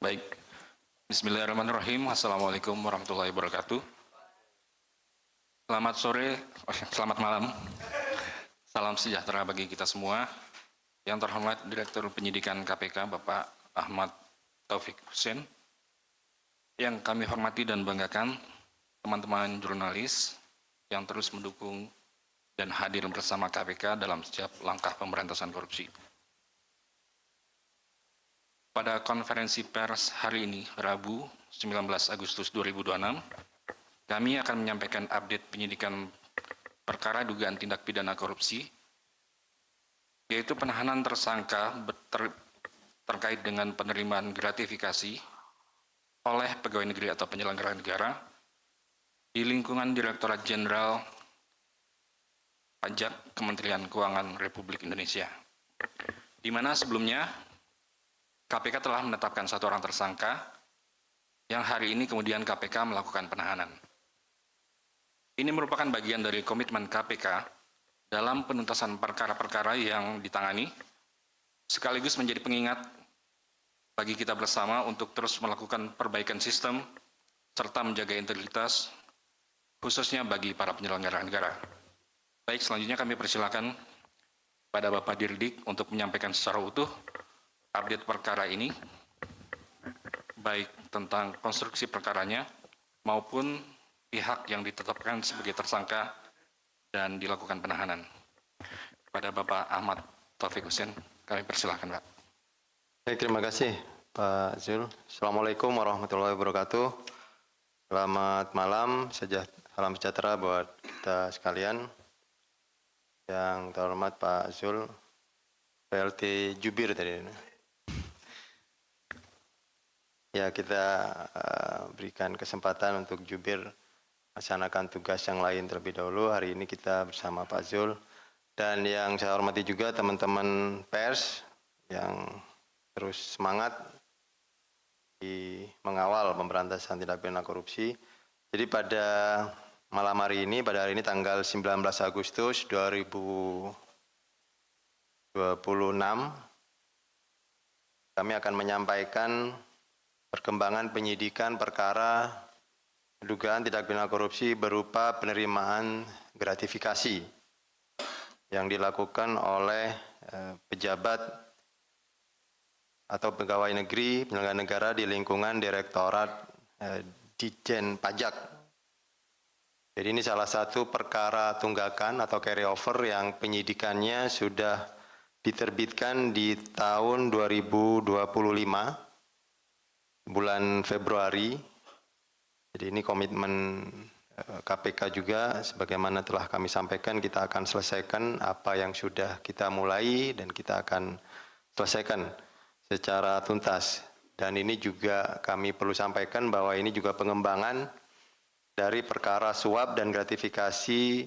Baik, Bismillahirrahmanirrahim. Assalamualaikum warahmatullahi wabarakatuh. Selamat malam. Salam sejahtera bagi kita semua. Yang terhormat Direktur Penyidikan KPK, Bapak Ahmad Taufik Hussein. Yang kami hormati dan banggakan, teman-teman jurnalis yang terus mendukung dan hadir bersama KPK dalam setiap langkah pemberantasan korupsi. Pada konferensi pers hari ini, Rabu 19 Agustus 2026, kami akan menyampaikan update penyidikan perkara dugaan tindak pidana korupsi, yaitu penahanan tersangka terkait dengan penerimaan gratifikasi oleh pegawai negeri atau penyelenggara negara di lingkungan Direktorat Jenderal Pajak Kementerian Keuangan Republik Indonesia, di mana sebelumnya KPK telah menetapkan satu orang tersangka yang hari ini kemudian KPK melakukan penahanan. Ini merupakan bagian dari komitmen KPK dalam penuntasan perkara-perkara yang ditangani, sekaligus menjadi pengingat bagi kita bersama untuk terus melakukan perbaikan sistem serta menjaga integritas, khususnya bagi para penyelenggara negara. Baik, selanjutnya kami persilakan pada Bapak Dirdik untuk menyampaikan secara utuh update perkara ini, baik tentang konstruksi perkaranya maupun pihak yang ditetapkan sebagai tersangka dan dilakukan penahanan. Kepada Bapak Ahmad Taufik Hussein, kami persilakan, Pak. Baik, terima kasih Pak Zul. Assalamualaikum warahmatullahi wabarakatuh. Selamat malam, salam sejahtera buat kita sekalian. Yang terhormat Pak Zul, PLT Jubir tadi. Ya, kita berikan kesempatan untuk Jubir melaksanakan tugas yang lain terlebih dahulu. Hari ini kita bersama Pak Zul. Dan yang saya hormati juga teman-teman pers yang terus semangat di mengawal pemberantasan tindak pidana korupsi. Jadi pada malam hari ini, pada hari ini tanggal 19 Agustus 2026, kami akan menyampaikan perkembangan penyidikan perkara dugaan tindak pidana korupsi berupa penerimaan gratifikasi yang dilakukan oleh pejabat atau pegawai negeri penyelenggara negara di lingkungan Direktorat Ditjen Pajak. Jadi ini salah satu perkara tunggakan atau carryover yang penyidikannya sudah diterbitkan di tahun 2025. Bulan Februari. Jadi ini komitmen KPK juga, sebagaimana telah kami sampaikan, kita akan selesaikan apa yang sudah kita mulai dan kita akan selesaikan secara tuntas. Dan ini juga kami perlu sampaikan bahwa ini juga pengembangan dari perkara suap dan gratifikasi,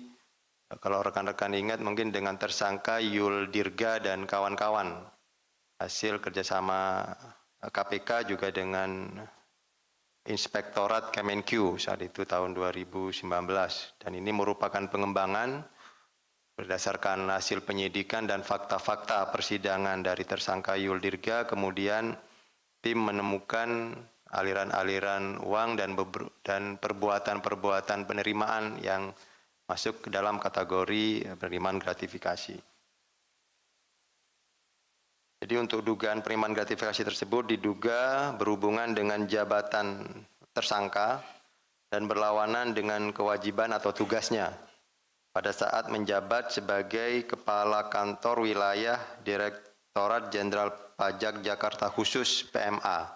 kalau rekan-rekan ingat mungkin dengan tersangka Yul Dirga dan kawan-kawan, hasil kerjasama KPK juga dengan Inspektorat Kemenq saat itu tahun 2019, dan ini merupakan pengembangan berdasarkan hasil penyidikan dan fakta-fakta persidangan dari tersangka Yul Dirga. Kemudian tim menemukan aliran-aliran uang dan perbuatan-perbuatan penerimaan yang masuk ke dalam kategori penerimaan gratifikasi. Jadi untuk dugaan penerimaan gratifikasi tersebut diduga berhubungan dengan jabatan tersangka dan berlawanan dengan kewajiban atau tugasnya pada saat menjabat sebagai Kepala Kantor Wilayah Direktorat Jenderal Pajak Jakarta Khusus PMA.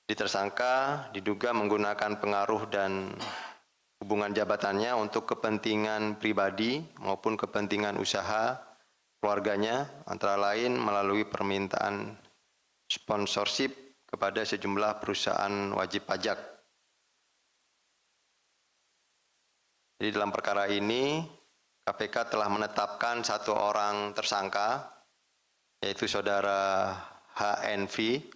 Di tersangka diduga menggunakan pengaruh dan hubungan jabatannya untuk kepentingan pribadi maupun kepentingan usaha keluarganya, antara lain melalui permintaan sponsorship kepada sejumlah perusahaan wajib pajak. Jadi dalam perkara ini, KPK telah menetapkan satu orang tersangka, yaitu Saudara HNV,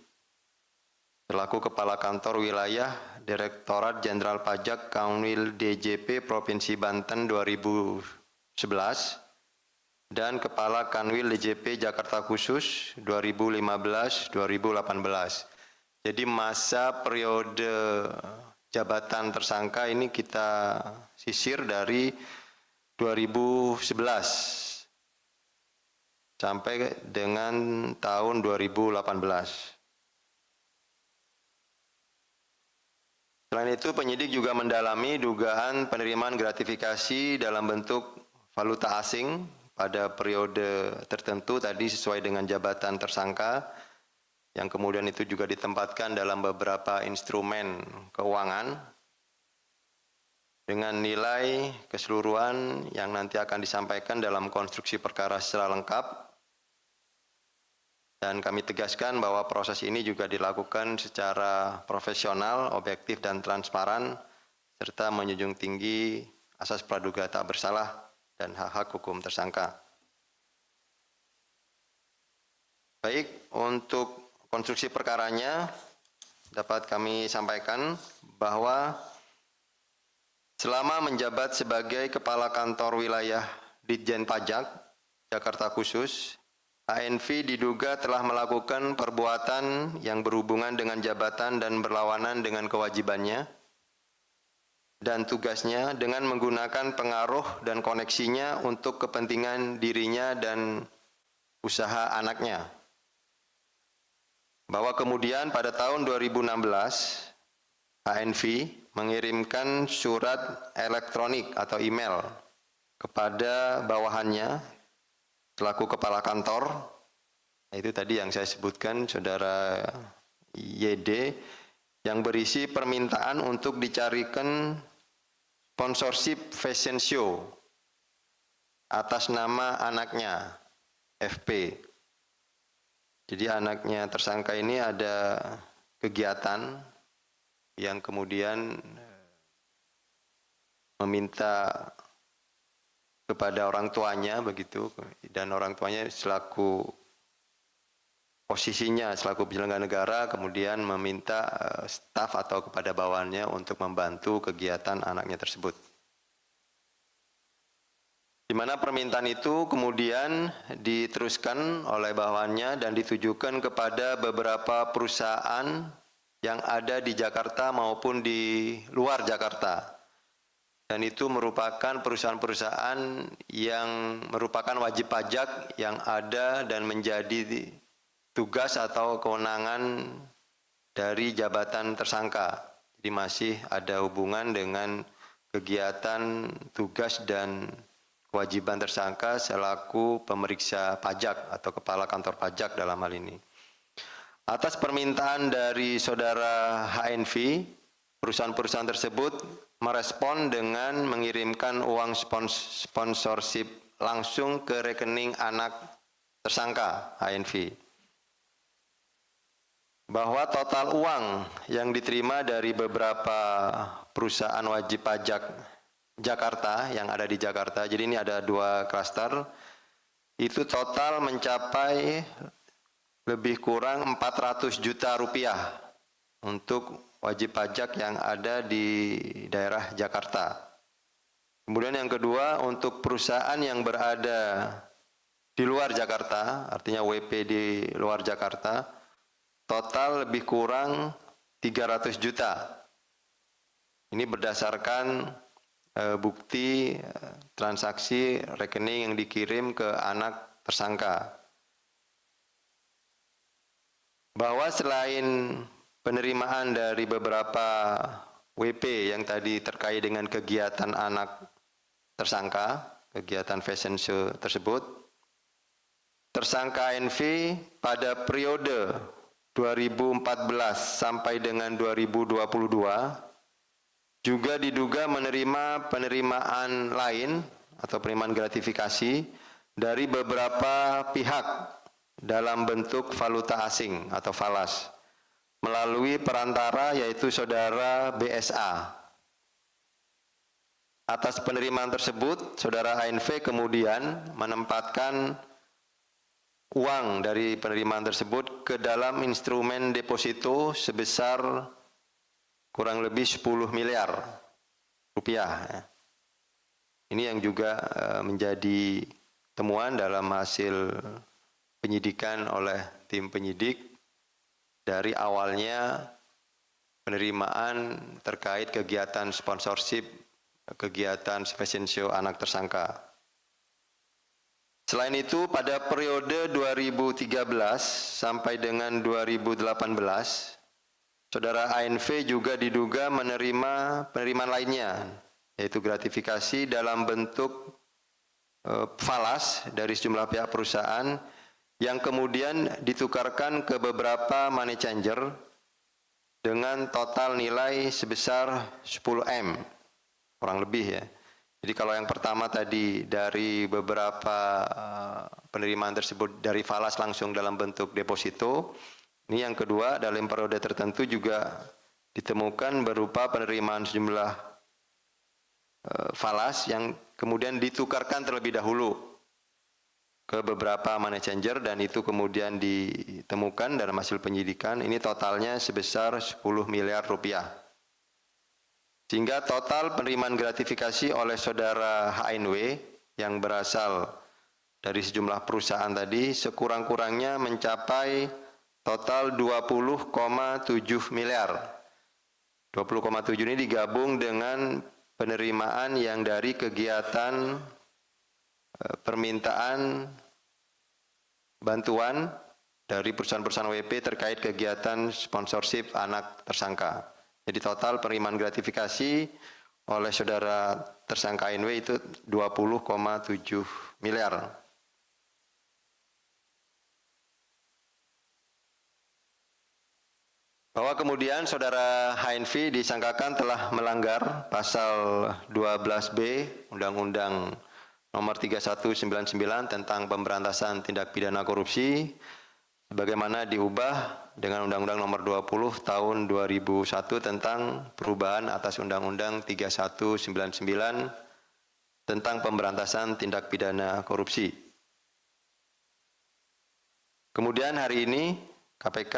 selaku Kepala Kantor Wilayah Direktorat Jenderal Pajak Kanwil DJP Provinsi Banten 2011, dan Kepala Kanwil DJP Jakarta Khusus 2015-2018. Jadi masa periode jabatan tersangka ini kita sisir dari 2011 sampai dengan tahun 2018. Selain itu, penyidik juga mendalami dugaan penerimaan gratifikasi dalam bentuk valuta asing pada periode tertentu tadi sesuai dengan jabatan tersangka, yang kemudian itu juga ditempatkan dalam beberapa instrumen keuangan dengan nilai keseluruhan yang nanti akan disampaikan dalam konstruksi perkara secara lengkap. Dan kami tegaskan bahwa proses ini juga dilakukan secara profesional, objektif, dan transparan, serta menjunjung tinggi asas praduga tak bersalah dan hak-hak hukum tersangka. Baik, untuk konstruksi perkaranya dapat kami sampaikan bahwa selama menjabat sebagai Kepala Kantor Wilayah Ditjen Pajak Jakarta Khusus, HNV diduga telah melakukan perbuatan yang berhubungan dengan jabatan dan berlawanan dengan kewajibannya dan tugasnya dengan menggunakan pengaruh dan koneksinya untuk kepentingan dirinya dan usaha anaknya. Bahwa kemudian pada tahun 2016, HNV mengirimkan surat elektronik atau email kepada bawahannya selaku kepala kantor, itu tadi yang saya sebutkan, Saudara YD, yang berisi permintaan untuk dicarikan sponsorship fashion show atas nama anaknya, FP. Jadi anaknya tersangka ini ada kegiatan yang kemudian meminta kepada orang tuanya begitu, dan orang tuanya selaku posisinya selaku penyelenggara negara kemudian meminta staf atau kepada bawahannya untuk membantu kegiatan anaknya tersebut. Di mana permintaan itu kemudian diteruskan oleh bawahannya dan ditujukan kepada beberapa perusahaan yang ada di Jakarta maupun di luar Jakarta. Dan itu merupakan perusahaan-perusahaan yang merupakan wajib pajak yang ada dan menjadi tugas atau kewenangan dari jabatan tersangka. Jadi masih ada hubungan dengan kegiatan tugas dan kewajiban tersangka selaku pemeriksa pajak atau kepala kantor pajak dalam hal ini. Atas permintaan dari saudara HNV, perusahaan-perusahaan tersebut merespon dengan mengirimkan uang sponsorship langsung ke rekening anak tersangka HNV. Bahwa total uang yang diterima dari beberapa perusahaan wajib pajak Jakarta yang ada di Jakarta, jadi ini ada 2 klaster, itu total mencapai lebih kurang 400 juta rupiah untuk wajib pajak yang ada di daerah Jakarta. Kemudian yang kedua, untuk perusahaan yang berada di luar Jakarta, artinya WP di luar Jakarta, total lebih kurang 300 juta. Ini berdasarkan bukti transaksi rekening yang dikirim ke anak tersangka. Bahwa selain penerimaan dari beberapa WP yang tadi terkait dengan kegiatan anak tersangka, kegiatan fashion show tersebut, tersangka NV pada periode 2014 sampai dengan 2022 juga diduga menerima penerimaan lain atau penerimaan gratifikasi dari beberapa pihak dalam bentuk valuta asing atau falas melalui perantara yaitu saudara BSA. Atas penerimaan tersebut, saudara HNV kemudian menempatkan uang dari penerimaan tersebut ke dalam instrumen deposito sebesar kurang lebih 10 miliar rupiah. Ini yang juga menjadi temuan dalam hasil penyidikan oleh tim penyidik dari awalnya penerimaan terkait kegiatan sponsorship, kegiatan fashion show anak tersangka. Selain itu, pada periode 2013 sampai dengan 2018, Saudara ANV juga diduga menerima penerimaan lainnya, yaitu gratifikasi dalam bentuk falas dari sejumlah pihak perusahaan yang kemudian ditukarkan ke beberapa money changer dengan total nilai sebesar 10M, kurang lebih ya. Jadi kalau yang pertama tadi dari beberapa penerimaan tersebut dari falas langsung dalam bentuk deposito, ini yang kedua dalam periode tertentu juga ditemukan berupa penerimaan sejumlah falas yang kemudian ditukarkan terlebih dahulu ke beberapa money changer dan itu kemudian ditemukan dalam hasil penyidikan ini totalnya sebesar 10 miliar rupiah. Sehingga total penerimaan gratifikasi oleh saudara HNW yang berasal dari sejumlah perusahaan tadi sekurang-kurangnya mencapai total 20,7 miliar. 20,7 ini digabung dengan penerimaan yang dari kegiatan permintaan bantuan dari perusahaan-perusahaan WP terkait kegiatan sponsorship anak tersangka. Jadi total penerimaan gratifikasi oleh saudara tersangka NW itu 20,7 miliar. Bahwa kemudian saudara HNV disangkakan telah melanggar pasal 12B Undang-Undang Nomor 3199 tentang pemberantasan tindak pidana korupsi sebagaimana diubah dengan Undang-Undang Nomor 20 Tahun 2001 tentang perubahan atas Undang-Undang 3199 tentang pemberantasan tindak pidana korupsi. Kemudian hari ini KPK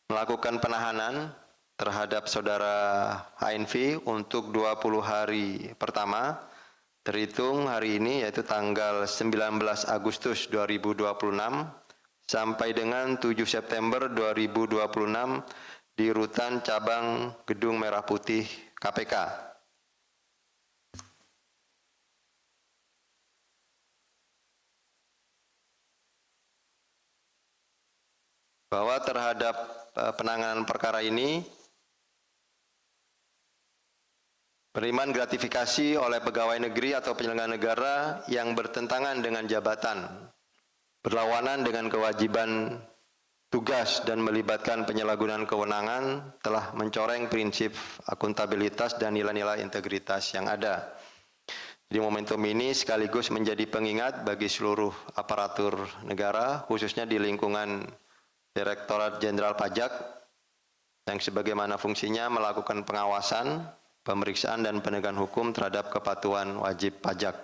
melakukan penahanan terhadap saudara HNV untuk 20 hari pertama terhitung hari ini yaitu tanggal 19 Agustus 2026 sampai dengan 7 September 2026 di Rutan Cabang Gedung Merah Putih KPK. Bahwa terhadap penanganan perkara ini, penerimaan gratifikasi oleh pegawai negeri atau penyelenggara negara yang bertentangan dengan jabatan, berlawanan dengan kewajiban tugas dan melibatkan penyalahgunaan kewenangan telah mencoreng prinsip akuntabilitas dan nilai-nilai integritas yang ada. Jadi momentum ini sekaligus menjadi pengingat bagi seluruh aparatur negara, khususnya di lingkungan Direktorat Jenderal Pajak yang sebagaimana fungsinya melakukan pengawasan, pemeriksaan dan penegakan hukum terhadap kepatuhan wajib pajak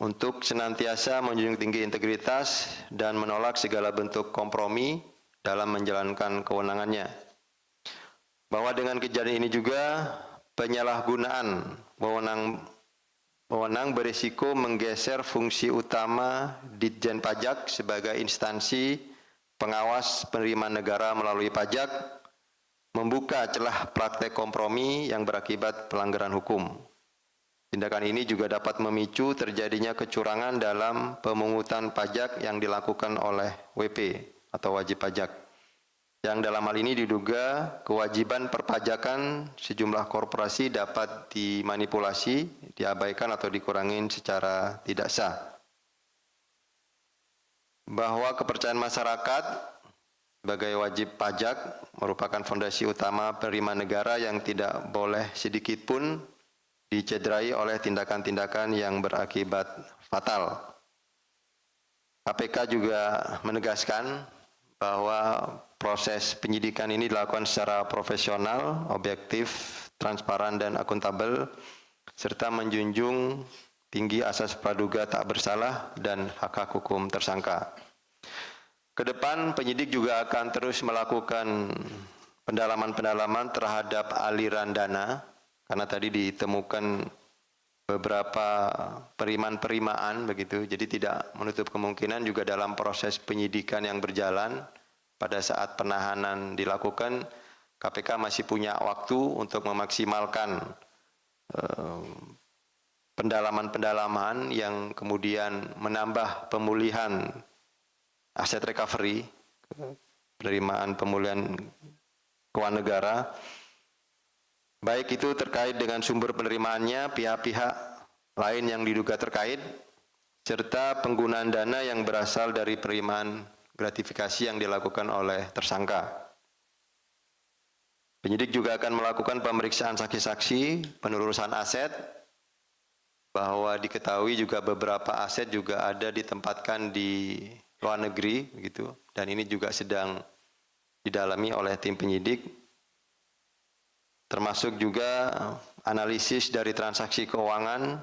untuk senantiasa menjunjung tinggi integritas dan menolak segala bentuk kompromi dalam menjalankan kewenangannya. Bahwa dengan kejadian ini juga penyalahgunaan wewenang berisiko menggeser fungsi utama Ditjen Pajak sebagai instansi pengawas penerimaan negara melalui pajak, membuka celah praktek kompromi yang berakibat pelanggaran hukum. Tindakan ini juga dapat memicu terjadinya kecurangan dalam pemungutan pajak yang dilakukan oleh WP atau wajib pajak. Yang dalam hal ini diduga kewajiban perpajakan sejumlah korporasi dapat dimanipulasi, diabaikan atau dikurangin secara tidak sah. Bahwa kepercayaan masyarakat sebagai wajib pajak merupakan fondasi utama penerimaan negara yang tidak boleh sedikit pun dicederai oleh tindakan-tindakan yang berakibat fatal. KPK juga menegaskan bahwa proses penyidikan ini dilakukan secara profesional, objektif, transparan dan akuntabel, serta menjunjung tinggi asas praduga tak bersalah dan hak-hak hukum tersangka. Kedepan penyidik juga akan terus melakukan pendalaman-pendalaman terhadap aliran dana, karena tadi ditemukan beberapa perimaan begitu. Jadi tidak menutup kemungkinan juga dalam proses penyidikan yang berjalan pada saat penahanan dilakukan, KPK masih punya waktu untuk memaksimalkan pendalaman-pendalaman yang kemudian menambah pemulihan aset recovery, penerimaan pemulihan keuangan negara, baik itu terkait dengan sumber penerimaannya, pihak-pihak lain yang diduga terkait, serta penggunaan dana yang berasal dari penerimaan gratifikasi yang dilakukan oleh tersangka. Penyidik juga akan melakukan pemeriksaan saksi-saksi, penelurusan aset, bahwa diketahui juga beberapa aset juga ada ditempatkan di luar negeri, begitu, dan ini juga sedang didalami oleh tim penyidik, termasuk juga analisis dari transaksi keuangan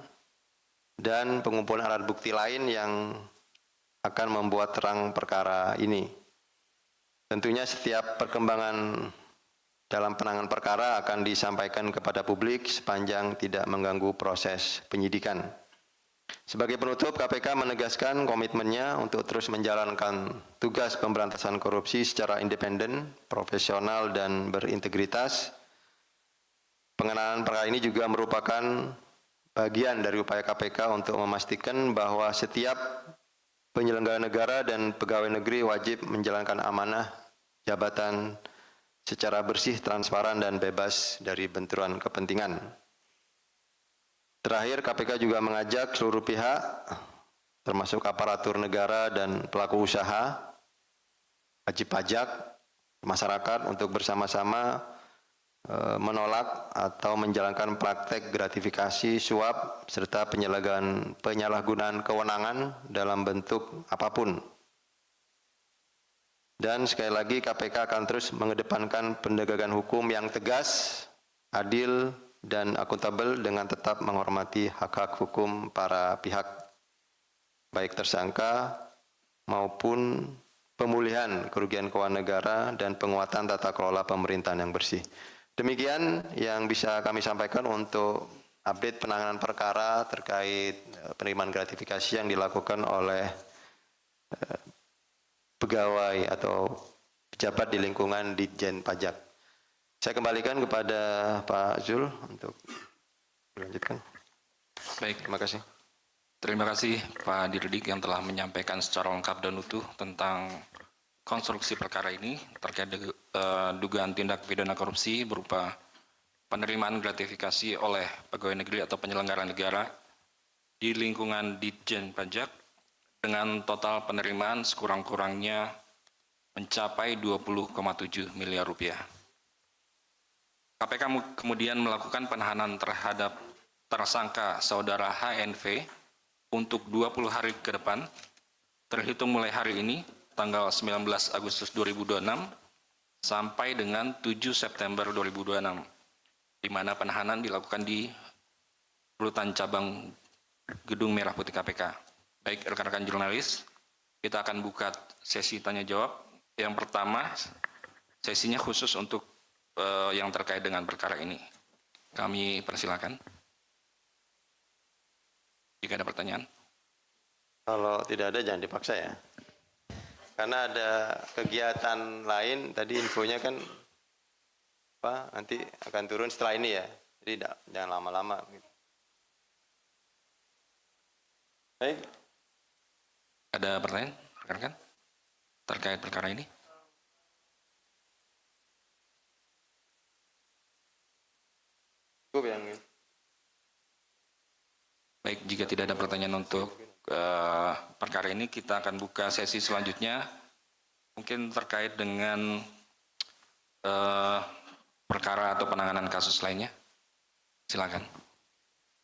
dan pengumpulan alat bukti lain yang akan membuat terang perkara ini. Tentunya setiap perkembangan dalam penanganan perkara akan disampaikan kepada publik sepanjang tidak mengganggu proses penyidikan. Sebagai penutup, KPK menegaskan komitmennya untuk terus menjalankan tugas pemberantasan korupsi secara independen, profesional, dan berintegritas. Pengenalan perkara ini juga merupakan bagian dari upaya KPK untuk memastikan bahwa setiap penyelenggara negara dan pegawai negeri wajib menjalankan amanah jabatan secara bersih, transparan, dan bebas dari benturan kepentingan. Terakhir, KPK juga mengajak seluruh pihak, termasuk aparatur negara dan pelaku usaha, wajib pajak, masyarakat untuk bersama-sama menolak atau menjalankan praktek gratifikasi, suap, serta penyalahgunaan kewenangan dalam bentuk apapun. Dan sekali lagi KPK akan terus mengedepankan penegakan hukum yang tegas, adil, dan akuntabel dengan tetap menghormati hak-hak hukum para pihak, baik tersangka maupun pemulihan kerugian keuangan negara dan penguatan tata kelola pemerintahan yang bersih. Demikian yang bisa kami sampaikan untuk update penanganan perkara terkait penerimaan gratifikasi yang dilakukan oleh pegawai atau pejabat di lingkungan Ditjen Pajak. Saya kembalikan kepada Pak Zul untuk melanjutkan. Baik, Terima kasih. terima kasih Pak Dirdik yang telah menyampaikan secara lengkap dan utuh tentang konstruksi perkara ini terkait dugaan tindak pidana korupsi berupa penerimaan gratifikasi oleh pegawai negeri atau penyelenggara negara di lingkungan Ditjen Pajak dengan total penerimaan sekurang-kurangnya mencapai 20,7 miliar rupiah. KPK kemudian melakukan penahanan terhadap tersangka saudara HNV untuk 20 hari ke depan, terhitung mulai hari ini, tanggal 19 Agustus 2026, sampai dengan 7 September 2026, di mana penahanan dilakukan di Rutan Cabang Gedung Merah Putih KPK. Baik, rekan-rekan jurnalis, kita akan buka sesi tanya-jawab. Yang pertama, sesinya khusus untuk yang terkait dengan perkara ini. Kami persilakan. Jika ada pertanyaan. Kalau tidak ada jangan dipaksa ya. Karena ada kegiatan lain, tadi infonya kan nanti akan turun setelah ini ya. Jadi jangan lama-lama. Baik. Ada pertanyaan, rekan-rekan, terkait perkara ini? Cukup yang ini. Baik, jika tidak ada pertanyaan untuk perkara ini, kita akan buka sesi selanjutnya, mungkin terkait dengan perkara atau penanganan kasus lainnya. Silakan.